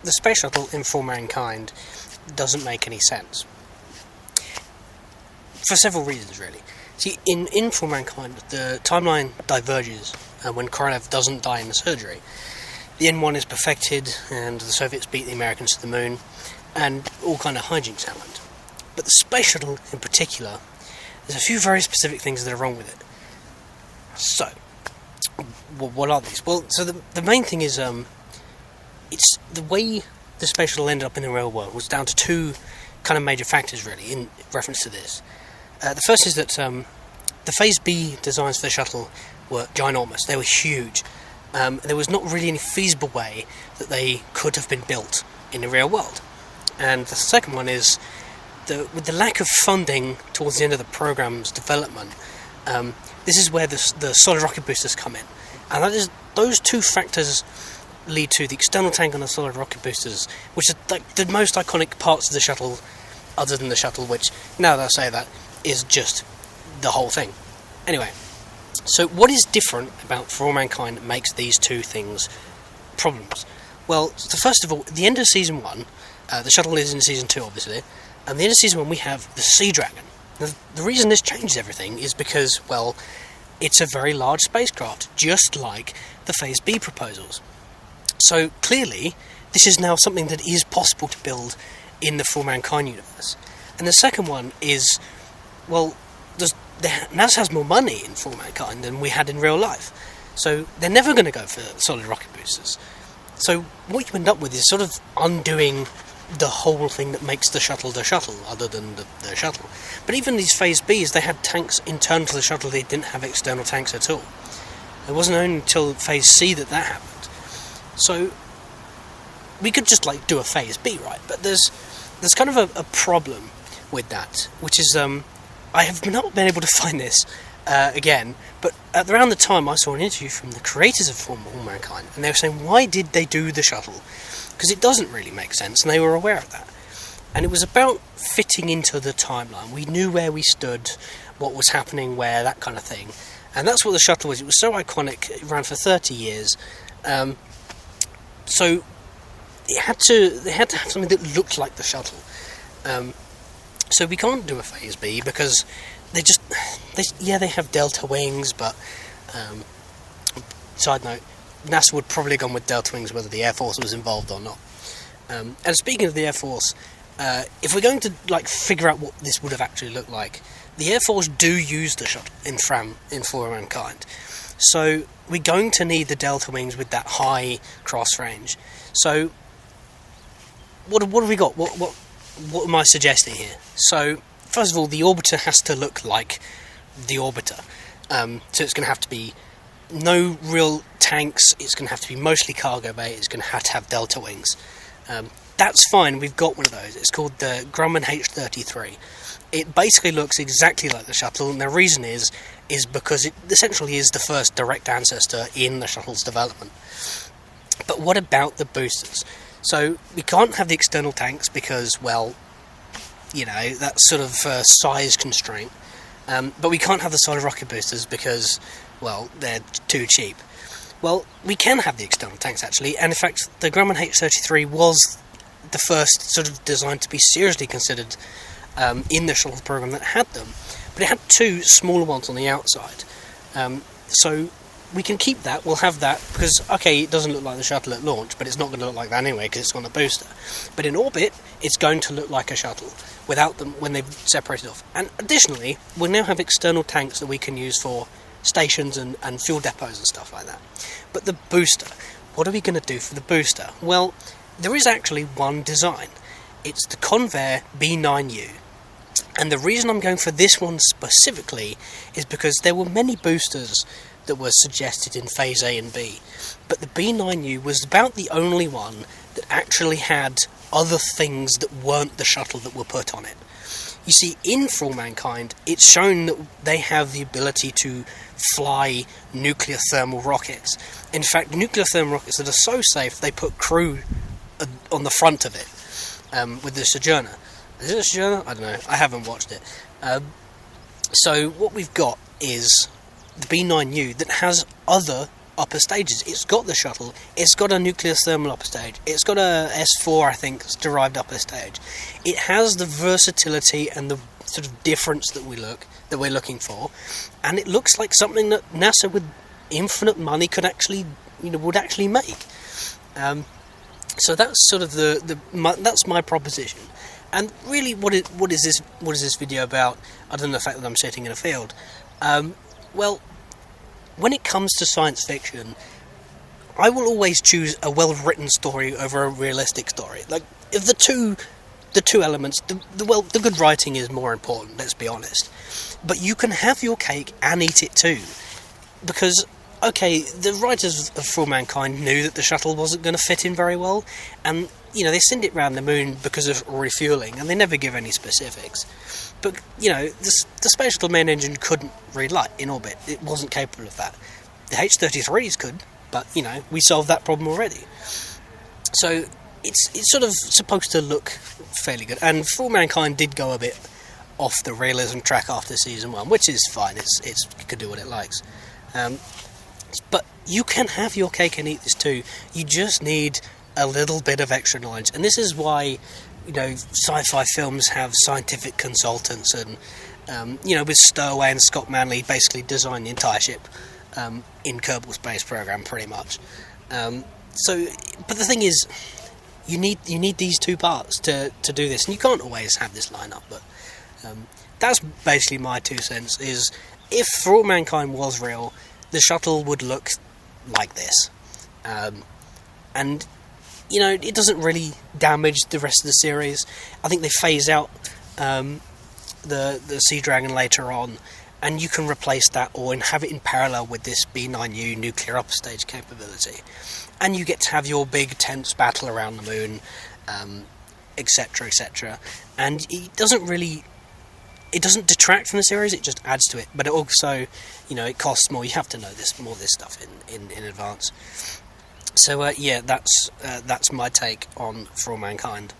the Space Shuttle in For Mankind doesn't make any sense. For several reasons, really. See, in For Mankind, the timeline diverges when Korolev doesn't die in the surgery. The N1 is perfected, and the Soviets beat the Americans to the moon, and all kind of hijinks happened. But the Space Shuttle, in particular, there's a few very specific things that are wrong with it. So, what are these? Well, so the main thing is, it's the way the Space Shuttle ended up in the real world was down to two kind of major factors, really, in reference to this. The first is that the Phase B designs for the shuttle were ginormous. They were huge. There was not really any feasible way that they could have been built in the real world. And the second one is, with the lack of funding towards the end of the program's development, this is where the solid rocket boosters come in. And that is, those two factors lead to the external tank and the solid rocket boosters, which are like the most iconic parts of the shuttle, other than the shuttle, which, now that I say that, is just the whole thing. Anyway, so what is different about For All Mankind that makes these two things problems? Well, so first of all, at the end of Season 1, the shuttle is in Season 2, obviously, and at the end of Season 1 we have the Sea Dragon. Now, the reason this changes everything is because, well, it's a very large spacecraft, just like the Phase B proposals. So, clearly, this is now something that is possible to build in the For Mankind universe. And the second one is, well, NASA has more money in For Mankind than we had in real life. So they're never going to go for solid rocket boosters. So what you end up with is sort of undoing the whole thing that makes the shuttle, other than the shuttle. But even these Phase Bs, they had tanks internal to the shuttle, they didn't have external tanks at all. It wasn't only until Phase C that happened. So we could just do a Phase B, right? But there's kind of a problem with that, which is I have not been able to find this again, but around the time I saw an interview from the creators of For All Mankind, and they were saying, why did they do the shuttle? Because it doesn't really make sense, and they were aware of that. And it was about fitting into the timeline. We knew where we stood, what was happening where, that kind of thing. And that's what the shuttle was. It was so iconic, it ran for 30 years. So they had to have something that looked like the shuttle. So we can't do a Phase B because they have delta wings, but side note, NASA would probably have gone with delta wings whether the Air Force was involved or not. And speaking of the Air Force, if we're going to figure out what this would have actually looked like, the Air Force do use the shuttle in For All Mankind. So we're going to need the delta wings with that high cross range. So what have we got? What am I suggesting here? So, first of all, the orbiter has to look like the orbiter. So it's going to have to be no real tanks, it's going to have to be mostly cargo bay, it's going to have delta wings. That's fine, we've got one of those. It's called the Grumman H-33. It basically looks exactly like the shuttle, and the reason is because it essentially is the first direct ancestor in the shuttle's development. But what about the boosters? So we can't have the external tanks because, well, that's sort of size constraint. But we can't have the solid rocket boosters because, well, they're too cheap. Well, we can have the external tanks, actually, and in fact, the Grumman H-33 was the first sort of design to be seriously considered in the shuttle program that had them. But it had two smaller ones on the outside. So we can keep that, we'll have that, because, okay, it doesn't look like the shuttle at launch, but it's not going to look like that anyway, because it's on a booster. But in orbit, it's going to look like a shuttle, without them, when they've separated off. And additionally, we now have external tanks that we can use for stations and fuel depots and stuff like that. But the booster, what are we going to do for the booster? Well, there is actually one design. It's the Convair B9U. And the reason I'm going for this one specifically is because there were many boosters that were suggested in Phase A and B, but the B9U was about the only one that actually had other things that weren't the shuttle that were put on it. You see, in For All Mankind, it's shown that they have the ability to fly nuclear thermal rockets. In fact, nuclear thermal rockets that are so safe, they put crew on the front of it with the Sojourner. Is it a Sojourner? I don't know. I haven't watched it. So what we've got is the B9U that has other upper stages. It's got the shuttle, it's got a nuclear thermal upper stage, it's got a S4, I think, derived upper stage. It has the versatility and the sort of difference that we're looking for, and it looks like something that NASA with infinite money could actually, would actually make. So that's sort of that's my proposition. And really, what is this video about, other than the fact that I'm sitting in a field? Well, when it comes to science fiction, I will always choose a well-written story over a realistic story. Like, if the two elements, the good writing is more important, let's be honest. But you can have your cake and eat it too. Because, okay, the writers of For All Mankind knew that the shuttle wasn't going to fit in very well, and, they send it round the moon because of refuelling, and they never give any specifics. But, the Space Shuttle main engine couldn't relight in orbit. It wasn't capable of that. The H-33s could, but, we solved that problem already. So, it's sort of supposed to look fairly good. And For All Mankind did go a bit off the realism track after season 1, which is fine. It can do what it likes. But you can have your cake and eat this too. You just need a little bit of extra knowledge. And this is why, sci-fi films have scientific consultants, and, with Stowaway and Scott Manley basically designed the entire ship in Kerbal Space Program, pretty much. But the thing is, you need these two parts to do this, and you can't always have this lineup. But that's basically my 2 cents. Is if For All Mankind was real, the shuttle would look like this, and it doesn't really damage the rest of the series. I think they phase out the Sea Dragon later on, and you can replace that or have it in parallel with this B9U nuclear upper stage capability, and you get to have your big tense battle around the moon, etc., etc. And it doesn't detract from the series, it just adds to it. But it also, it costs more. You have to know more of this stuff in advance. So, that's my take on For All Mankind.